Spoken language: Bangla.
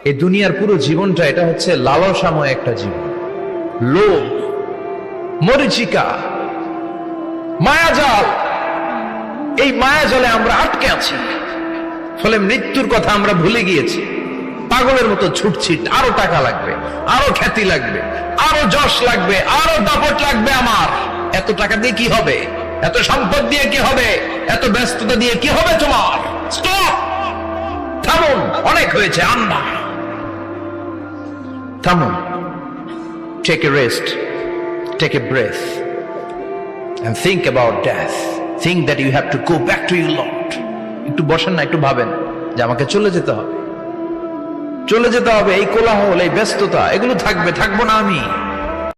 এই দুনিয়ার পুরো জীবনটা এটা হচ্ছে লালসাময় একটা জীবন, লোভ, মরিচিকা, মায়াজাল। এই মায়াজালে আমরা আটকে আছি, ফলে মৃত্যুর কথা আমরা ভুলে গিয়েছি। পাগলের মতো ছুটছি, আরো টাকা লাগবে, আরো খ্যাতি লাগবে, আরো যশ লাগবে, আরো দাপট লাগবে। আমার এত টাকা দিয়ে কি হবে? এত সম্পদ দিয়ে কি হবে? এত ব্যস্ততা দিয়ে কি হবে? তোমার স্টপ, থামুন, অনেক হয়েছে। আন্না, থামুন, take a rest, take a breath and think about death. Think that you have to go back to your Lord. একটু বসেন না, একটু ভাবেন যে আমাকে চলে যেতে হবে, চলে যেতে হবে। এই কোলাহল, এই ব্যস্ততা, এগুলো থাকবে, থাকবো না আমি।